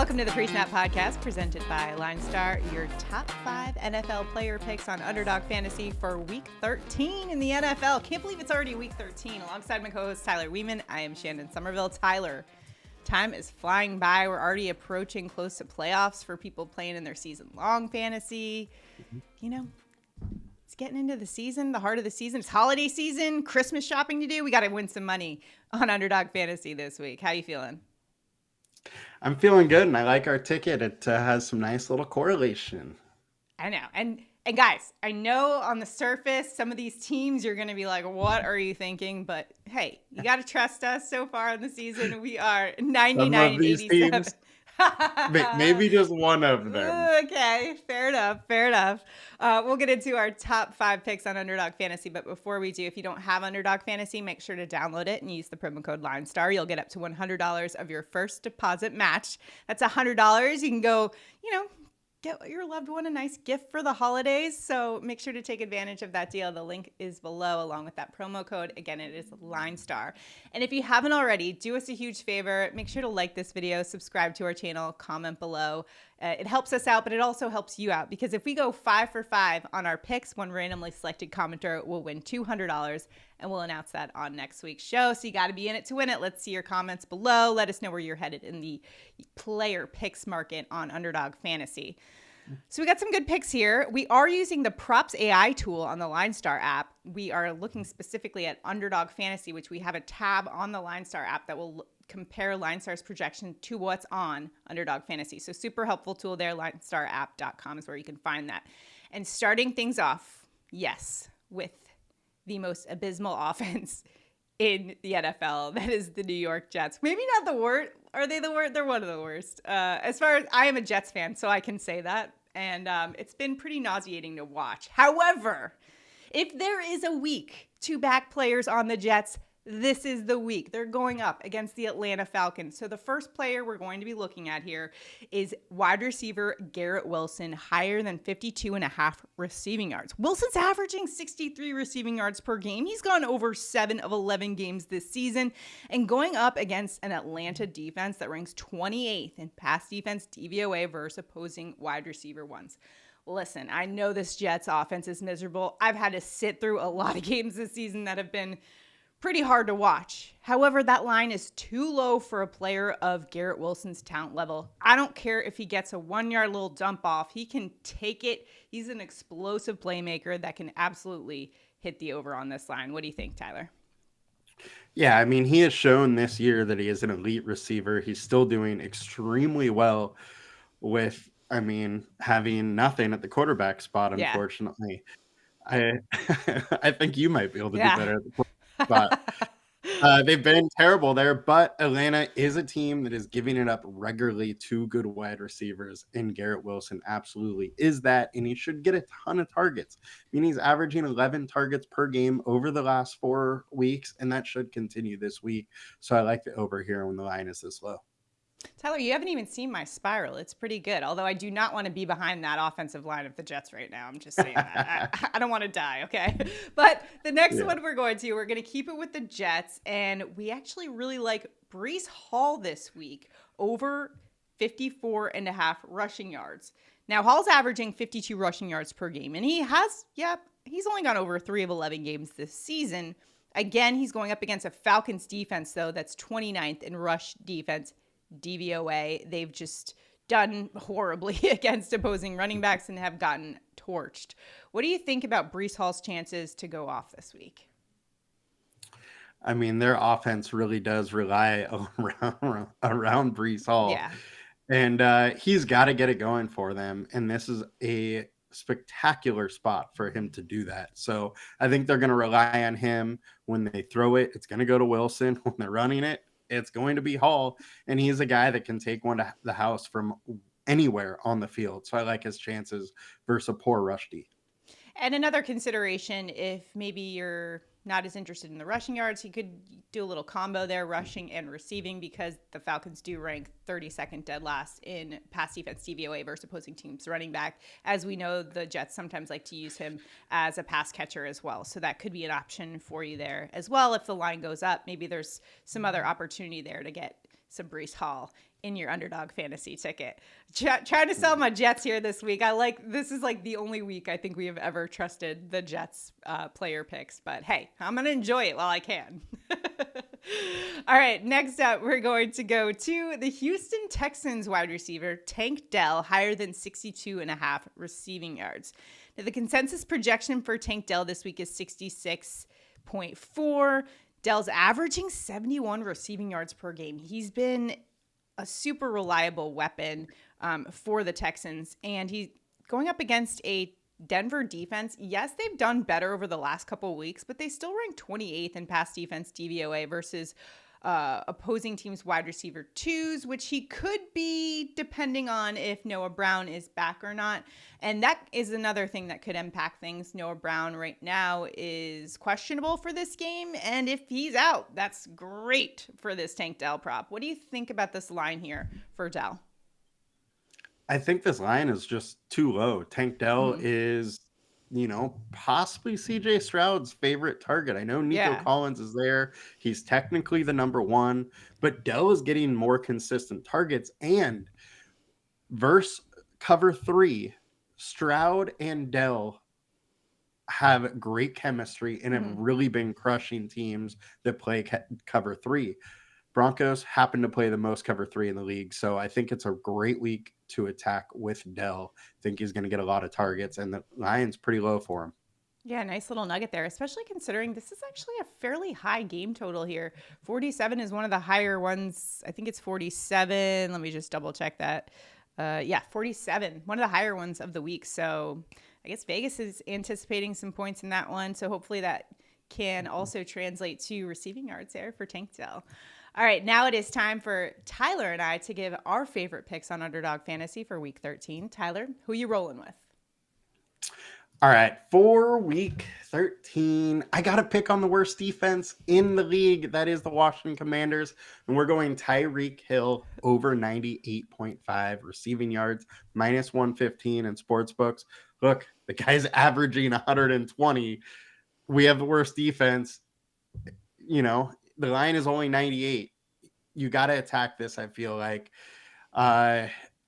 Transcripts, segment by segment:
Welcome to the Pre-Snap Podcast, presented by LineStar, your top 5 NFL player picks on Underdog Fantasy for Week 13 in the NFL. Can't believe it's already Week 13. Alongside my co-host Tyler Wiemann, I am Shannon Sommerville. Tyler, time is flying by. We're already approaching close to playoffs for people playing in their season-long fantasy. You know, it's getting into the season, the heart of the season. It's holiday season, Christmas shopping to do. We got to win some money on Underdog Fantasy this week. How you feeling? I'm feeling good, and I like our ticket. It has some nice little correlation. I know. And guys, I know on the surface, some of these teams, you're going to be like, what are you thinking? But hey, you got to trust us. So far in the season, we are 99 and 87. Teams, maybe just one of them. Okay, fair enough. We'll get into our top 5 picks on Underdog Fantasy. But before we do, if you don't have Underdog Fantasy, make sure to download it and use the promo code LineStar. You'll get up to $100 of your first deposit match. That's $100. You can go, get your loved one a nice gift for the holidays. So make sure to take advantage of that deal. The link is below along with that promo code. Again, it is LineStar. And if you haven't already, do us a huge favor. Make sure to like this video, subscribe to our channel, comment below. It helps us out, but it also helps you out because if we go 5 for 5 on our picks, one randomly selected commenter will win $200, and we'll announce that on next week's show. So you got to be in it to win it. Let's see your comments below. Let us know where you're headed in the player picks market on Underdog Fantasy. So we got some good picks here. We are using the PropsAI tool on the LineStar app. We are looking specifically at Underdog Fantasy, which we have a tab on the LineStar app that will compare LineStar's projection to what's on Underdog Fantasy. So super helpful tool there. LineStarApp.com is where you can find that. And starting things off, yes, with the most abysmal offense in the NFL. That is the New York Jets. Maybe not the worst. Are they the worst? They're one of the worst. As far as I am a Jets fan, so I can say that. And it's been pretty nauseating to watch. However, if there is a week to back players on the Jets, this is the week. They're going up against the Atlanta Falcons. So the first player we're going to be looking at here is wide receiver Garrett Wilson, higher than 52.5 receiving yards. Wilson's averaging 63 receiving yards per game. He's gone over 7 of 11 games this season and going up against an Atlanta defense that ranks 28th in pass defense DVOA versus opposing wide receiver ones. Listen, I know this Jets offense is miserable. I've had to sit through a lot of games this season that have been pretty hard to watch. However, that line is too low for a player of Garrett Wilson's talent level. I don't care if he gets a 1-yard little dump off. He can take it. He's an explosive playmaker that can absolutely hit the over on this line. What do you think, Tyler? Yeah, I mean, he has shown this year that he is an elite receiver. He's still doing extremely well with, having nothing at the quarterback spot, unfortunately. Yeah. I think you might be able to do better at the quarterback spot. They've been terrible there, but Atlanta is a team that is giving it up regularly to good wide receivers, and Garrett Wilson absolutely is that, and he should get a ton of targets. He's averaging 11 targets per game over the last 4 weeks, and that should continue this week. So I like the over here when the line is this low. Tyler, you haven't even seen my spiral. It's pretty good. Although I do not want to be behind that offensive line of the Jets right now. I'm just saying that. I don't want to die, okay? But the next one we're going to keep it with the Jets. And we actually really like Bree Hall this week, over 54.5 rushing yards. Now, Hall's averaging 52 rushing yards per game. And he's only gone over 3 of 11 games this season. Again, he's going up against a Falcons defense, though, that's 29th in rush defense DVOA. They've just done horribly against opposing running backs and have gotten torched. What do you think about Bree Hall's chances to go off this week? Their offense really does rely around Bree Hall. Yeah. And he's got to get it going for them. And this is a spectacular spot for him to do that. So I think they're going to rely on him. When they throw it, it's going to go to Wilson. When they're running it, it's going to be Hall, and he's a guy that can take one to the house from anywhere on the field. So I like his chances versus a poor rush D. And another consideration, if maybe you're not as interested in the rushing yards, he could do a little combo there, rushing and receiving, because the Falcons do rank 32nd dead last in pass defense DVOA versus opposing teams running back. As we know, the Jets sometimes like to use him as a pass catcher as well. So that could be an option for you there as well. If the line goes up, maybe there's some other opportunity there to get some Bree Hall in your Underdog Fantasy ticket. Trying to sell my Jets here this week. This is like the only week I think we have ever trusted the Jets player picks, but hey, I'm going to enjoy it while I can. All right, next up, we're going to go to the Houston Texans wide receiver, Tank Dell, higher than 62.5 receiving yards. Now, the consensus projection for Tank Dell this week is 66.4. Dell's averaging 71 receiving yards per game. He's been a super reliable weapon for the Texans, and he's going up against a Denver defense. Yes, they've done better over the last couple of weeks, but they still rank 28th in pass defense DVOA versus opposing teams' wide receiver 2s, which he could be depending on if Noah Brown is back or not. And that is another thing that could impact things. Noah Brown right now is questionable for this game, and if he's out, that's great for this Tank Dell prop. What do you think about this line here for Dell? I think this line is just too low. Tank Dell is, possibly CJ Stroud's favorite target. I know Nico Collins is there. He's technically the number one, but Dell is getting more consistent targets. And verse cover 3, Stroud and Dell have great chemistry and have really been crushing teams that play cover 3. Broncos happen to play the most cover 3 in the league. So I think it's a great week to attack with Dell. I think he's going to get a lot of targets, and the line's pretty low for him. Yeah, nice little nugget there, especially considering this is actually a fairly high game total here. 47 is one of the higher ones. I think it's 47. Let me just double check that. 47, one of the higher ones of the week. So I guess Vegas is anticipating some points in that one. So hopefully that can also translate to receiving yards there for Tank Dell. All right, now it is time for Tyler and I to give our favorite picks on Underdog Fantasy for Week 13. Tyler, who are you rolling with? All right, for Week 13, I got to pick on the worst defense in the league. That is the Washington Commanders. And we're going Tyreek Hill over 98.5 receiving yards, minus 115 in sportsbooks. Look, the guy's averaging 120. We have the worst defense. The line is only 98. You got to attack this, I feel like.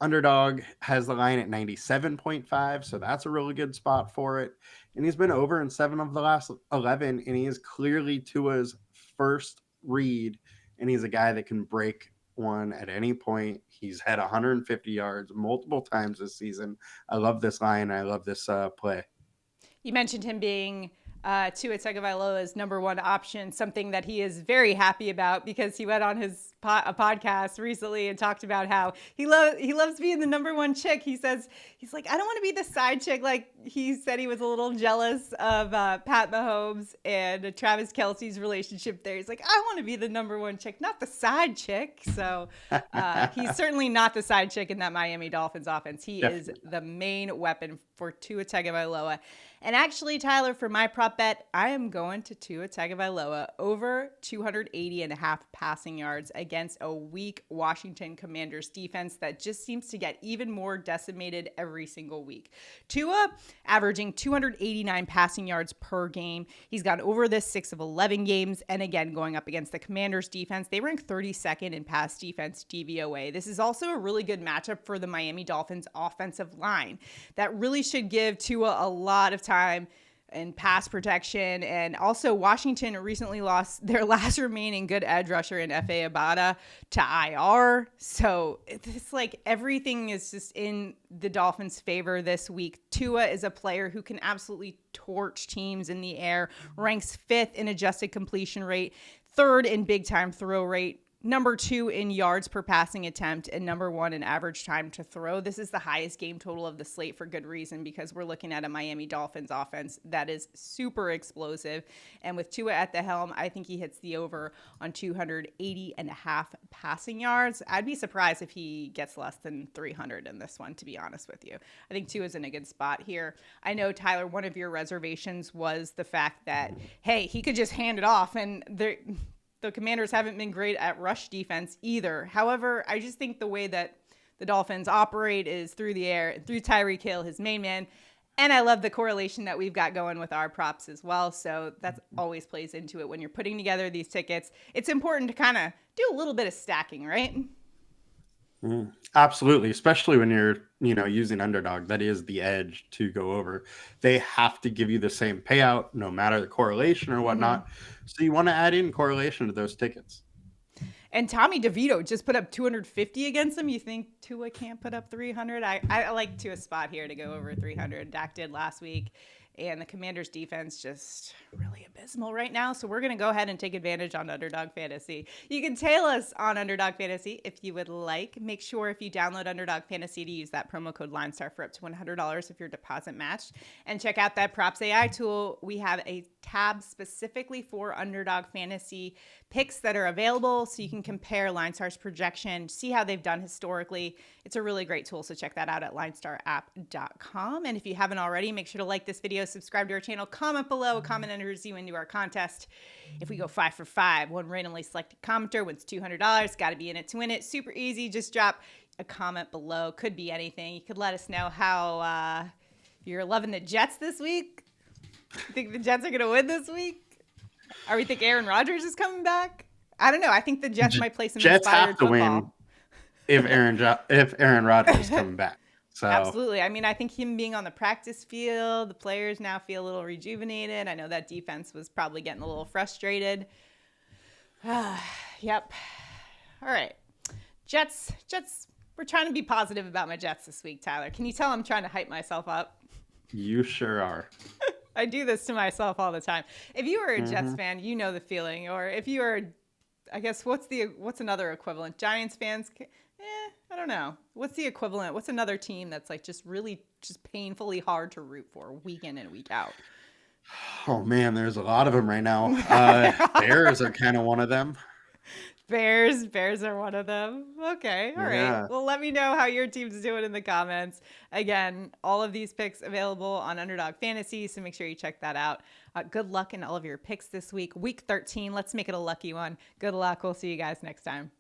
Underdog has the line at 97.5, so that's a really good spot for it. And he's been over in 7 of the last 11, and he is clearly Tua's first read, and he's a guy that can break one at any point. He's had 150 yards multiple times this season. I love this line. I love this play. You mentioned him being Tua Tagovailoa's number one option, something that he is very happy about because he went on his a podcast recently and talked about how he loves being the number one chick. He says, he's like, I don't want to be the side chick. Like he said he was a little jealous of Pat Mahomes and Travis Kelce's relationship there. He's like, I want to be the number one chick, not the side chick. So he's certainly not the side chick in that Miami Dolphins offense. He is the main weapon for Tua Tagovailoa. And actually, Tyler, for my prop bet, I am going to Tua Tagovailoa over 280.5 passing yards against a weak Washington Commanders defense that just seems to get even more decimated every single week. Tua averaging 289 passing yards per game. He's gone over this 6 of 11 games. And again, going up against the Commanders defense, they rank 32nd in pass defense DVOA. This is also a really good matchup for the Miami Dolphins offensive line. That really should give Tua a lot of time and pass protection. And also Washington recently lost their last remaining good edge rusher in F.A. Abada to IR. So it's like everything is just in the Dolphins' favor this week. Tua is a player who can absolutely torch teams in the air, ranks 5th in adjusted completion rate, 3rd in big time throw rate, number 2 in yards per passing attempt, and number 1 in average time to throw. This is the highest game total of the slate for good reason because we're looking at a Miami Dolphins offense that is super explosive. And with Tua at the helm, I think he hits the over on 280.5 passing yards. I'd be surprised if he gets less than 300 in this one, to be honest with you. I think Tua's in a good spot here. I know, Tyler, one of your reservations was the fact that, hey, he could just hand it off, and the Commanders haven't been great at rush defense either. However, I just think the way that the Dolphins operate is through the air, through Tyreek Hill, his main man. And I love the correlation that we've got going with our props as well. So that always plays into it when you're putting together these tickets. It's important to kind of do a little bit of stacking, right? Absolutely, especially when you're, using Underdog. That is the edge to go over. They have to give you the same payout, no matter the correlation or whatnot. So you want to add in correlation to those tickets. And Tommy DeVito just put up 250 against him. You think Tua can't put up 300? I like Tua's spot here to go over 300. Dak did last week. And the Commanders' defense just really abysmal right now. So we're going to go ahead and take advantage on Underdog Fantasy. You can tail us on Underdog Fantasy if you would like. Make sure if you download Underdog Fantasy to use that promo code LineStar for up to $100 if your deposit matched. And check out that PropsAI tool. We have a tab specifically for Underdog Fantasy picks that are available so you can compare LineStar's projection, see how they've done historically. It's a really great tool, so check that out at LineStarApp.com. And if you haven't already, make sure to like this video, subscribe to our channel, comment below. A comment enters you into our contest. If we go 5 for 5, one randomly selected commenter wins $200. Got to be in it to win it. Super easy. Just drop a comment below. Could be anything. You could let us know how you're loving the Jets this week. You think the Jets are going to win this week? Or we think Aaron Rodgers is coming back? I don't know. I think the Jets might play some Jets inspired have to football. win if Aaron Rodgers is coming back. So Absolutely. I mean, I think him being on the practice field, the players now feel a little rejuvenated. I know that defense was probably getting a little frustrated. Yep. All right. Jets. We're trying to be positive about my Jets this week, Tyler. Can you tell I'm trying to hype myself up? You sure are. I do this to myself all the time. If you are a Jets fan, you know the feeling. Or if you are, I guess, what's another equivalent? Giants fans, I don't know. What's the equivalent? What's another team that's like just really just painfully hard to root for week in and week out? Oh man, there's a lot of them right now. Bears are kind of one of them. Bears are one of them. Okay. All right. Well, let me know how your team's doing in the comments. Again, all of these picks available on Underdog Fantasy, so make sure you check that out. Good luck in all of your picks this week. Week 13. Let's make it a lucky one. Good luck. We'll see you guys next time.